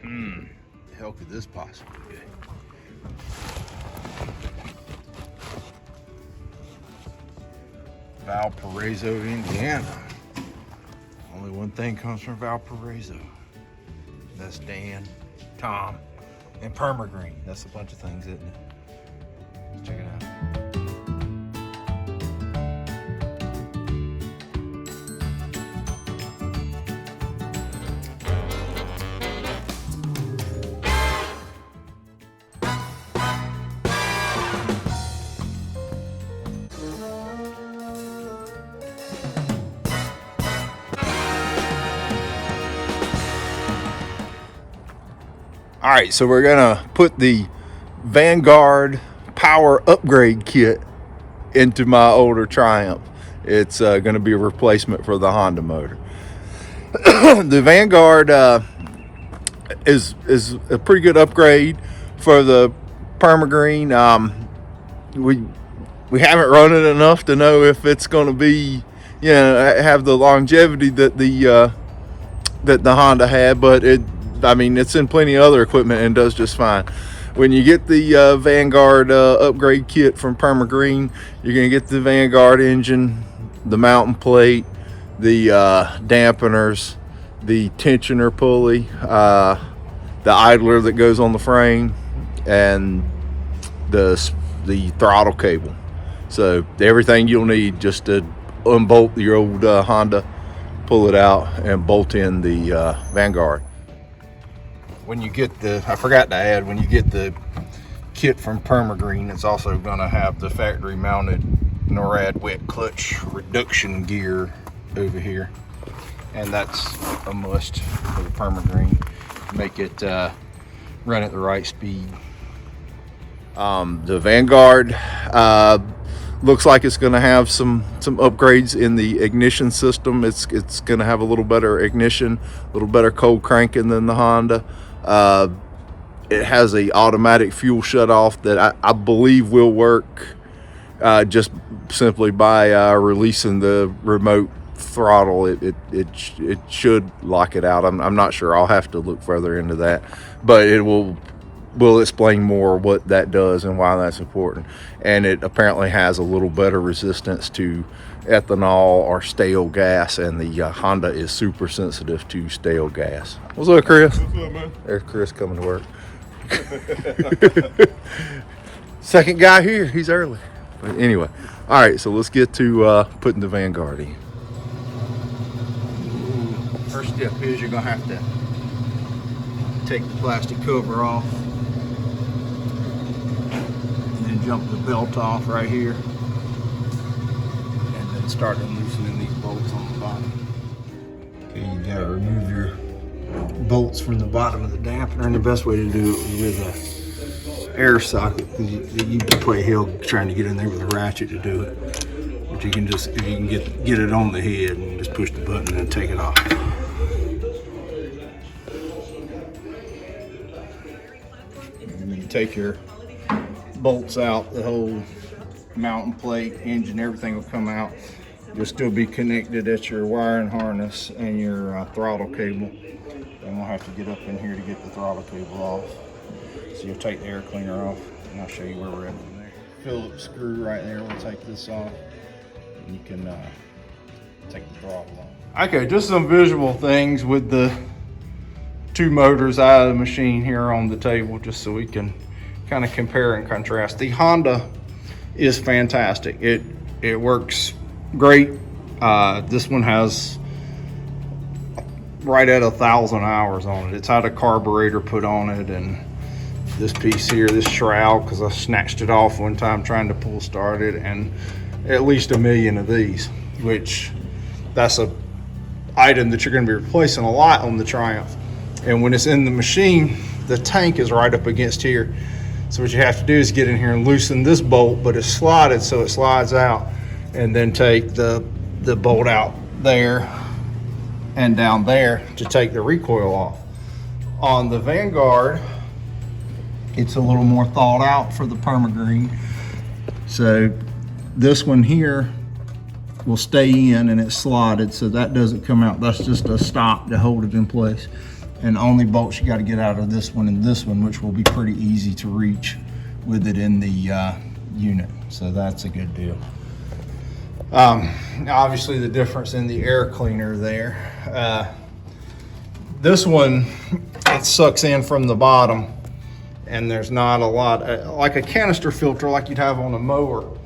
The hell could this possibly be? Valparaiso, Indiana. Only one thing comes from Valparaiso. That's Dan, Tom, and Permagreen. That's a bunch of things, isn't it? Let's check it out. All right, so we're gonna put the Vanguard power upgrade kit into my older Triumph. It's gonna be a replacement for the Honda motor. The Vanguard is a pretty good upgrade for the Permagreen. We haven't run it enough to know if it's gonna be, you know, have the longevity that the Honda had, but I mean, it's in plenty of other equipment and does just fine. When you get the Vanguard upgrade kit from Permagreen, you're going to get the Vanguard engine, the mounting plate, the dampeners, the tensioner pulley, the idler that goes on the frame, and the throttle cable. So everything you'll need just to unbolt your old Honda, pull it out, and bolt in the Vanguard. When you get I forgot to add, when you get the kit from Permagreen, it's also going to have the factory mounted NORAD wet clutch reduction gear over here. And that's a must for the Permagreen. Make it run at the right speed. The Vanguard looks like it's going to have some upgrades in the ignition system. It's going to have a little better ignition, a little better cold cranking than the Honda. It has a automatic fuel shutoff that I believe will work just simply by releasing the remote throttle. It should lock it out. I'm not sure. I'll have to look further into that, but it will explain more what that does and why that's important. And it apparently has a little better resistance to ethanol or stale gas, and the Honda is super sensitive to stale gas. What's up, Chris? What's up, man? There's Chris coming to work. Second guy here, he's early. But anyway, all right, so let's get to putting the Vanguard in. First step is you're gonna have to take the plastic cover off, and then jump the belt off right here, and then start loosening these bolts on the bottom. Okay, you gotta remove your bolts from the bottom of the dampener, and the best way to do it is with a air socket. You can play hell trying to get in there with a ratchet to do it, but you can just, if you can get it on the head, and you just push the button and take it off. And then you take your bolts out, the whole mounting plate, engine, everything will come out. You'll still be connected at your wiring harness and your throttle cable. Then we'll have to get up in here to get the throttle cable off. So you'll take the air cleaner off, and I'll show you where we're at from there. Phillips screw right there, we'll take this off, and you can take the throttle off. Okay, just some visual things with the two motors out of the machine here on the table, just so we can kind of compare and contrast. The Honda is fantastic. It works great. This one has right at 1,000 hours on it. It's had a carburetor put on it, and this piece here, this shroud, because I snatched it off one time trying to pull start it, and at least 1 million of these, which that's a item that you're going to be replacing a lot on the Triumph. And when it's in the machine, the tank is right up against here. So what you have to do is get in here and loosen this bolt, but it's slotted so it slides out, and then take the bolt out there and down there to take the recoil off. On the Vanguard, it's a little more thought out for the Permagreen. So this one here will stay in and it's slotted, so that doesn't come out. That's just a stop to hold it in place. And the only bolts you got to get out of this one and this one, which will be pretty easy to reach with it in the unit. So that's a good deal. Obviously the difference in the air cleaner there. This one, it sucks in from the bottom, and there's not a lot, like a canister filter like you'd have on a mower,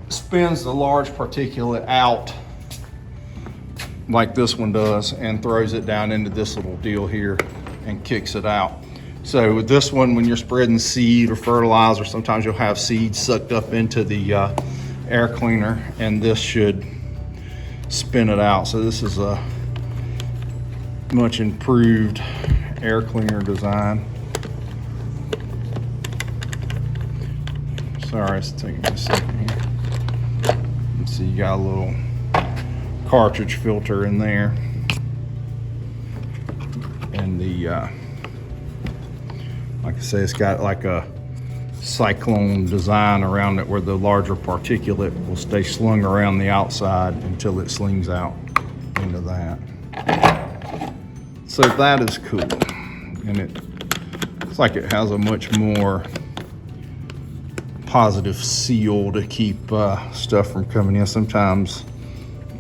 spins the large particulate out like this one does and throws it down into this little deal here and kicks it out. So with this one, when you're spreading seed or fertilizer, sometimes you'll have seed sucked up into the air cleaner, and this should spin it out. So this is a much improved air cleaner design. Sorry, it's taking me a second here. Let's see, you got a little cartridge filter in there, and the like I say, it's got like a cyclone design around it where the larger particulate will stay slung around the outside until it slings out into that. So that is cool, and it's like it has a much more positive seal to keep stuff from coming in. Sometimes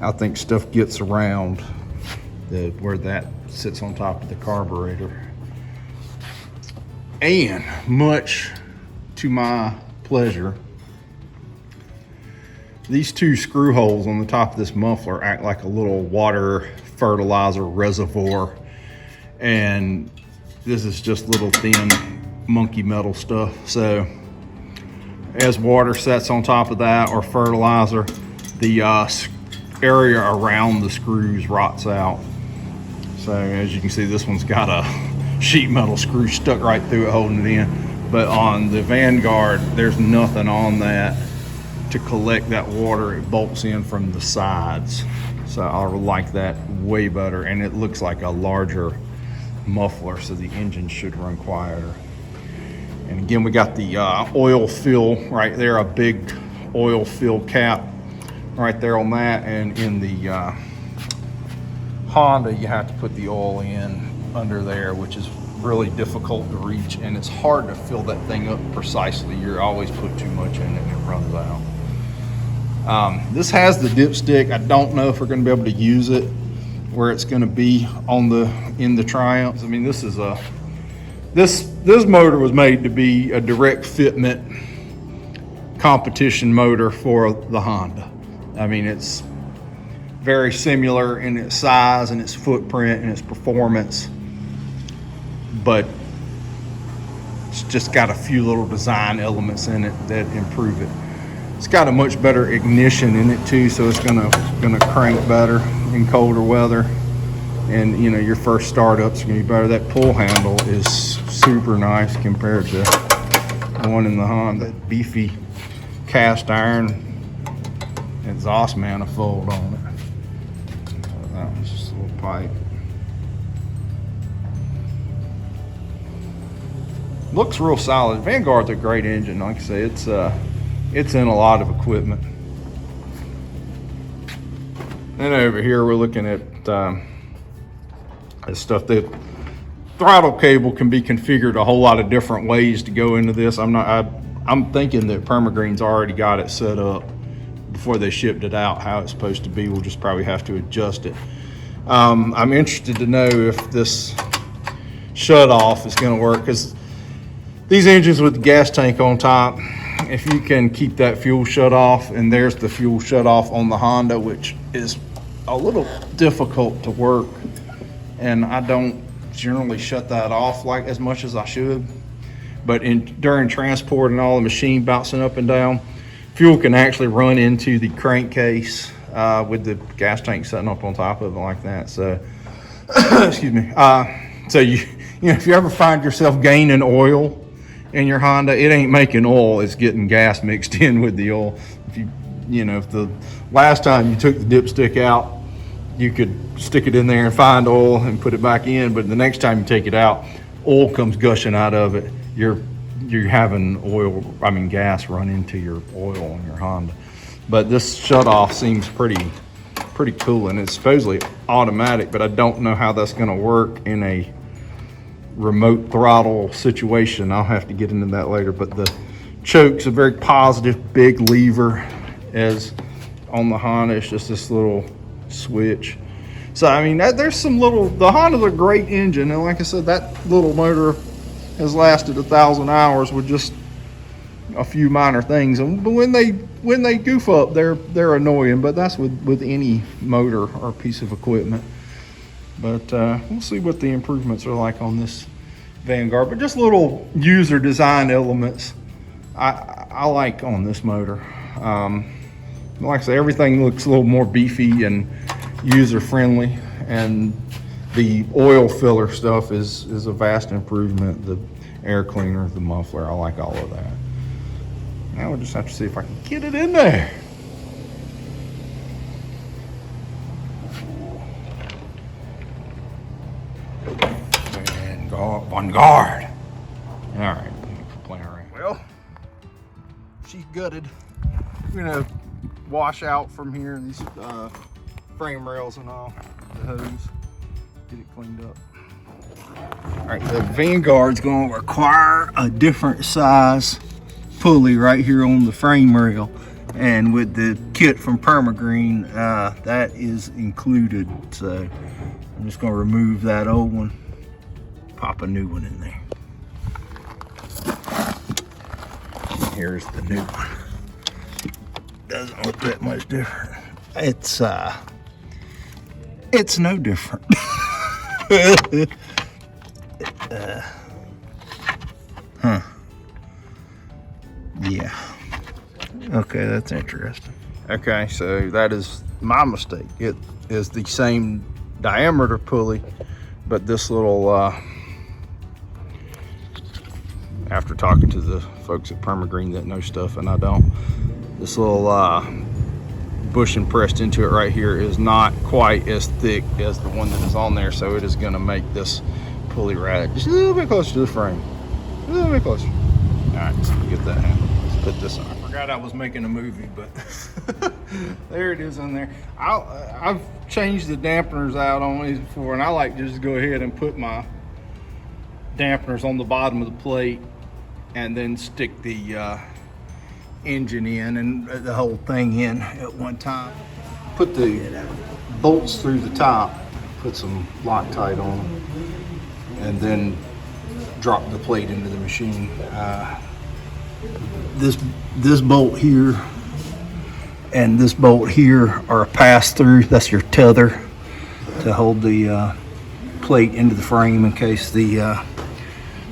I think stuff gets around where that sits on top of the carburetor. And much to my pleasure, these two screw holes on the top of this muffler act like a little water fertilizer reservoir. And this is just little thin monkey metal stuff. So as water sets on top of that or fertilizer, the area around the screws rots out. So as you can see, this one's got a sheet metal screw stuck right through it holding it in. But on the Vanguard, there's nothing on that to collect that water. It bolts in from the sides. So I like that way better, and it looks like a larger muffler, so the engine should run quieter. And again, we got the oil fill right there, a big oil fill cap right there on that. And in the Honda, you have to put the oil in under there, which is really difficult to reach, and it's hard to fill that thing up precisely. You always put too much in it and it runs out. This has the dipstick. I don't know if we're going to be able to use it where it's going to be on in the Triumphs. I mean, this is this motor was made to be a direct fitment competition motor for the Honda. I mean, it's very similar in its size and its footprint and its performance, but it's just got a few little design elements in it that improve it. It's got a much better ignition in it too, so it's gonna crank better in colder weather, and you know, your first startup's gonna be better. That pull handle is super nice compared to the one in the Honda. That beefy cast iron exhaust manifold on it. So that one's just a little pipe. Looks real solid. Vanguard's a great engine. Like I say, it's in a lot of equipment. And over here we're looking at stuff. that throttle cable can be configured a whole lot of different ways to go into this. I'm thinking that Permagreen's already got it set up before they shipped it out how it's supposed to be. We'll just probably have to adjust it. I'm interested to know if this shut off is going to work, because these engines with the gas tank on top, if you can keep that fuel shut off, and there's the fuel shut off on the Honda, which is a little difficult to work, and I don't generally shut that off like as much as I should, but during transport and all the machine bouncing up and down, fuel can actually run into the crankcase with the gas tank sitting up on top of it like that. So excuse me. So you know, if you ever find yourself gaining oil in your Honda, it ain't making oil, it's getting gas mixed in with the oil. If the last time you took the dipstick out, you could stick it in there and find oil and put it back in, but the next time you take it out, oil comes gushing out of it. You're having gas run into your oil on your Honda. But this shut off seems pretty cool, and it's supposedly automatic, but I don't know how that's going to work in a remote throttle situation. I'll have to get into that later, but the choke's a very positive big lever, as on the Honda it's just this little switch. So I mean, there's some little, the Honda's a great engine, and like I said, that little motor has lasted 1,000 hours with just a few minor things. But when they goof up, they're annoying. But that's with any motor or piece of equipment. But we'll see what the improvements are like on this Vanguard. But just little user design elements I like on this motor. Like I say, everything looks a little more beefy and user friendly, and the oil filler stuff is a vast improvement. The air cleaner, the muffler, I like all of that. Now we'll just have to see if I can get it in there. Vanguard. All right, playing around. Well, she's gutted. We're gonna wash out from here these frame rails and all, the hose, get it cleaned up. All right, the Vanguard's going to require a different size pulley right here on the frame rail, and with the kit from Permagreen, that is included. So I'm just going to remove that old one, pop a new one in there. Here's the new one. Doesn't look that much different. It's no different. Yeah. Okay, that's interesting. Okay, so that is my mistake. It is the same diameter pulley, but this little, after talking to the folks at Permagreen that know stuff and I don't, this little bushing pressed into it right here is not quite as thick as the one that is on there, so it is going to make this pulley ride just a little bit closer to the frame, a little bit closer. All right, let's get that handle. Let's put this on. I forgot I was making a movie, but there it is in there. I've changed the dampeners out on these before, and I like to just go ahead and put my dampeners on the bottom of the plate and then stick the engine in and the whole thing in at one time. Put the bolts through the top, put some Loctite on them, and then drop the plate into the machine. This bolt here and this bolt here are a pass-through. That's your tether to hold the plate into the frame in case the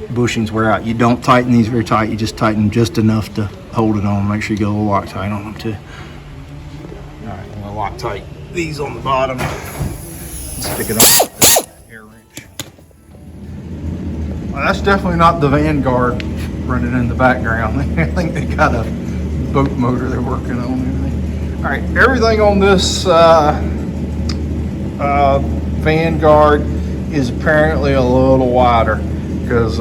bushings wear out. You don't tighten these very tight, you just tighten just enough to hold it on. Make sure you get a little Loctite on them too. All right, I'm gonna Loctite these on the bottom. Stick it on with the air wrench. Well, that's definitely not the Vanguard running in the background. I think they got a boat motor they're working on. All right, everything on this Vanguard is apparently a little wider because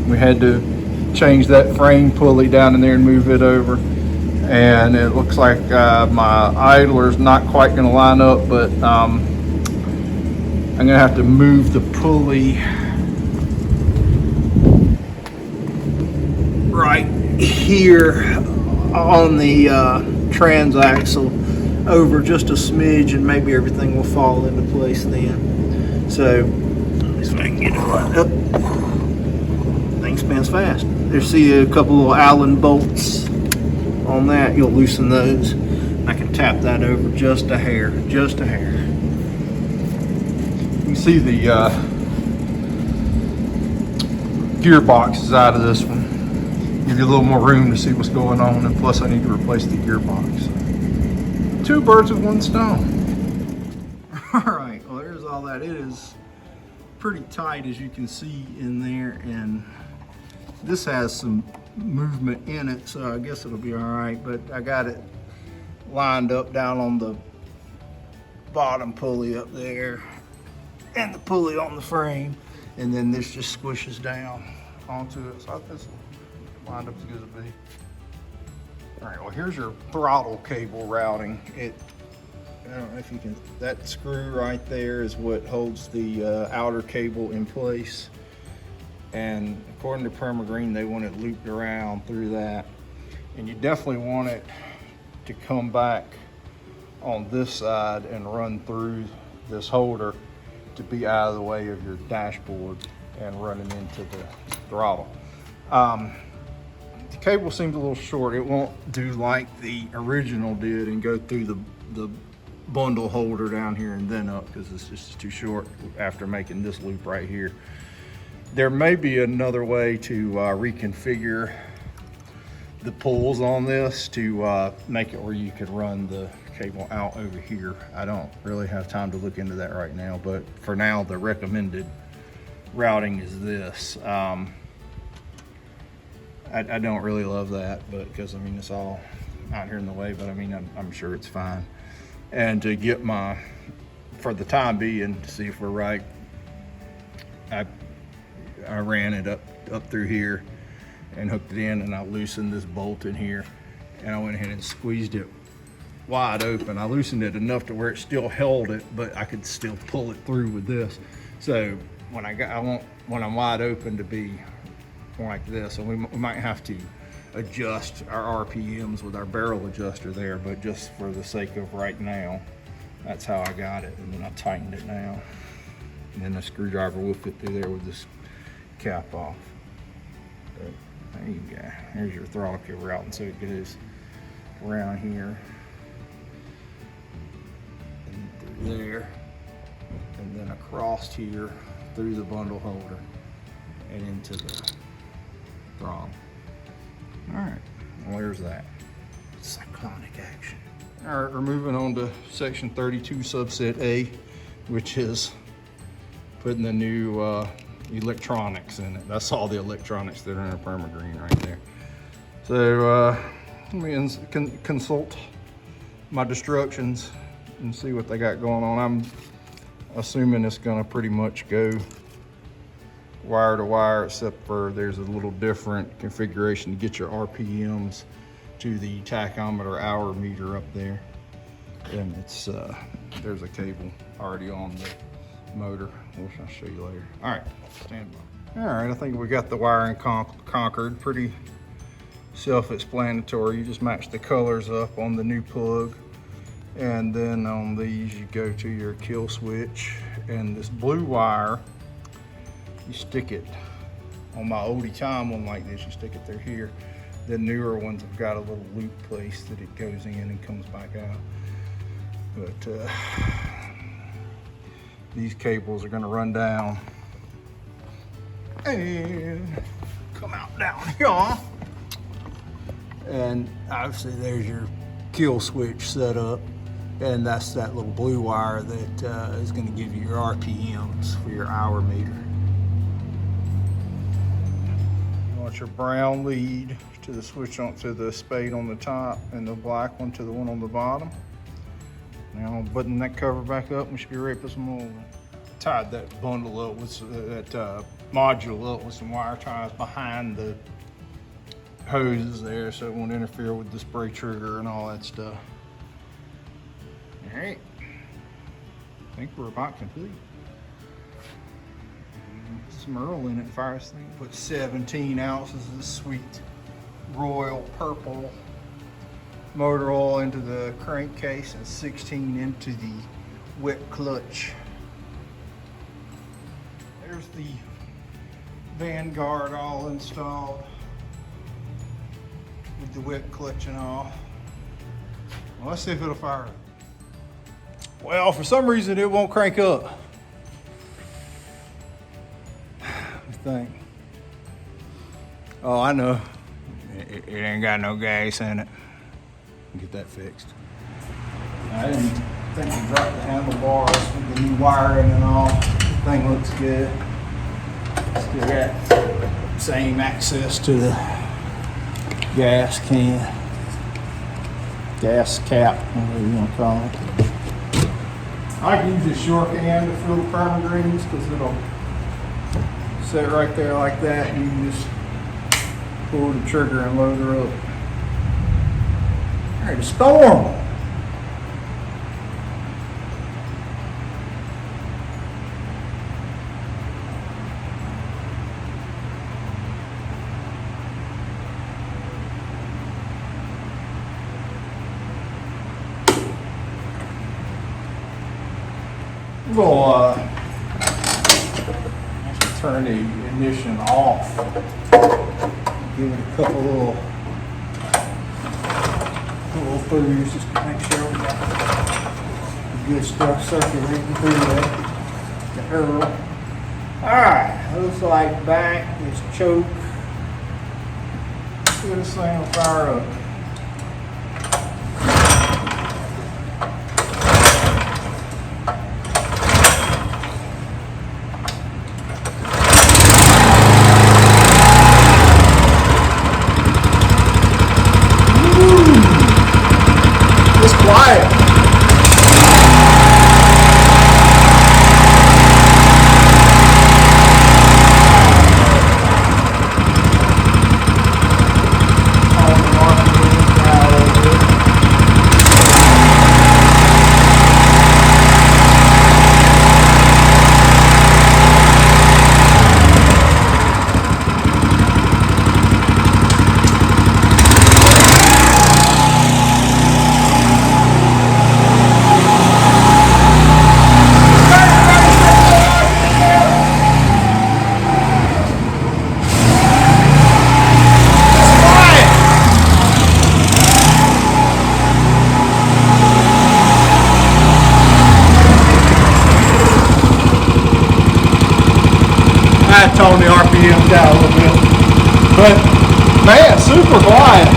we had to change that frame pulley down in there and move it over, and it looks like my idler's not quite going to line up, but I'm going to have to move the pulley right here on the transaxle over just a smidge, and maybe everything will fall into place then. So let's see if I can get it right up. Thing spins fast. There's see a couple little Allen bolts on that. You'll loosen those. I can tap that over just a hair, just a hair. You can see the gearbox is out of this one. Give you a little more room to see what's going on, and plus I need to replace the gearbox. Two birds with one stone. All right, well there's all that. It is pretty tight, as you can see in there, and this has some movement in it, so I guess it'll be all right, but I got it lined up down on the bottom pulley up there and the pulley on the frame, and then this just squishes down onto it, so this lined up as good as it be. All right, well here's your throttle cable routing. I don't know if you can, that screw right there is what holds the outer cable in place. And according to Permagreen, they want it looped around through that. And you definitely want it to come back on this side and run through this holder to be out of the way of your dashboard and running into the throttle. The cable seems a little short. It won't do like the original did and go through the bundle holder down here and then up, because it's just too short after making this loop right here. There may be another way to reconfigure the pulls on this to make it where you could run the cable out over here. I don't really have time to look into that right now, but for now the recommended routing is this. I don't really love that, but because I mean it's all out here in the way, but I mean I'm sure it's fine. And to get for the time being, to see if we're right, I ran it up through here and hooked it in, and I loosened this bolt in here, and I went ahead and squeezed it wide open. I loosened it enough to where it still held it, but I could still pull it through with this. So when I want when I'm wide open to be like this, and we might have to adjust our RPMs with our barrel adjuster there, but just for the sake of right now, that's how I got it. And then I tightened it now, and then the screwdriver will fit through there with this cap off. But there you go. There's your throttle cable routing. So it goes around here and through there, and then across here through the bundle holder and into the throttle. All right, well, there's that. Cyclonic action. All right, we're moving on to section 32 subset A, which is putting the new electronics in it. That's all the electronics that are in a Permagreen right there. So let me consult my instructions and see what they got going on. I'm assuming it's gonna pretty much go wire to wire, except for there's a little different configuration to get your RPMs to the tachometer hour meter up there. And it's there's a cable already on the motor, which I'll show you later. All right, stand by. All right, I think we got the wiring conquered. Pretty self-explanatory. You just match the colors up on the new plug, and then on these you go to your kill switch, and this blue wire, you stick it on my oldie time one like this, you stick it through here. The newer ones have got a little loop place that it goes in and comes back out. But these cables are gonna run down and come out down here. And obviously there's your kill switch set up, and that's that little blue wire that is gonna give you your RPMs for your hour meter. Your brown lead to the switch on to the spade on the top, and the black one to the one on the bottom. Now I'll button that cover back up, and we should be ready to put some more. Tied that bundle up with that module up with some wire ties behind the hoses there, so it won't interfere with the spray trigger and all that stuff. All right, I think we're about complete. Some Earl in it, first thing. Put 17 ounces of the sweet royal purple motor oil into the crankcase and 16 into the wet clutch. There's the Vanguard all installed with the wet clutch and all. Well, let's see if it'll fire up. Well, for some reason it won't crank up. Thing. Oh, I know. It ain't got no gas in it. Get that fixed. I didn't think we dropped the handlebars with the new wiring and all. The thing looks good. Still got same access to the gas can. Gas cap, whatever you want to call it. I can use this short can to fill the Permagreens because it'll set it right there like that, and you can just pull the trigger and load her up. All right, a storm. We'll turn the ignition off. Give it a couple little throughs just to make sure we got good stuff circulating through the arrow. Alright, looks like back is choke. Get this thing will fire up. It's quiet. I tone the RPM down a little bit, but man, super quiet.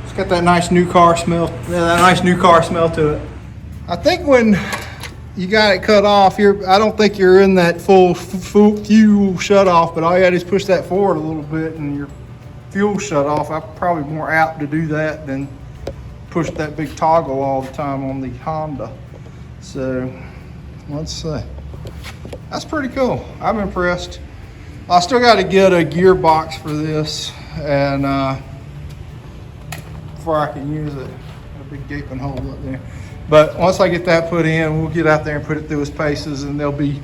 It's got that nice new car smell. Yeah, that nice new car smell to it. I think when you got it cut off, I don't think you're in that full fuel shut off, but all you got to do is push that forward a little bit and your fuel shut off. I'm probably more apt to do that than push that big toggle all the time on the Honda. So let's see. That's pretty cool. I'm impressed. I still got to get a gearbox for this, and before I can use it. A big gaping hole up there. But once I get that put in, we'll get out there and put it through its paces, and there'll be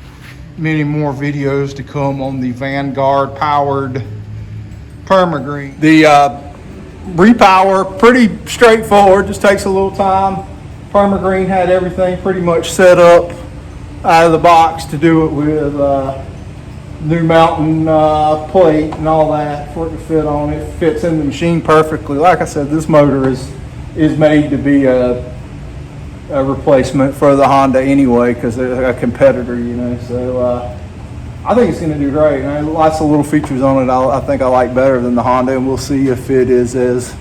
many more videos to come on the Vanguard powered Permagreen. The Repower, pretty straightforward, just takes a little time. Permagreen had everything pretty much set up out of the box to do it with new mounting plate and all that for it to fit on. It fits in the machine perfectly. Like I said, this motor is made to be a replacement for the Honda anyway, because they're a competitor, you know. So I think it's going to do great. And lots of little features on it I think I like better than the Honda, and we'll see if it is as,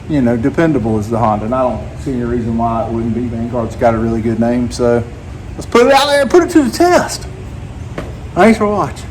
you know, dependable as the Honda. And I don't see any reason why it wouldn't be. Vanguard's got a really good name, so let's put it out there and put it to the test. Thanks for watching.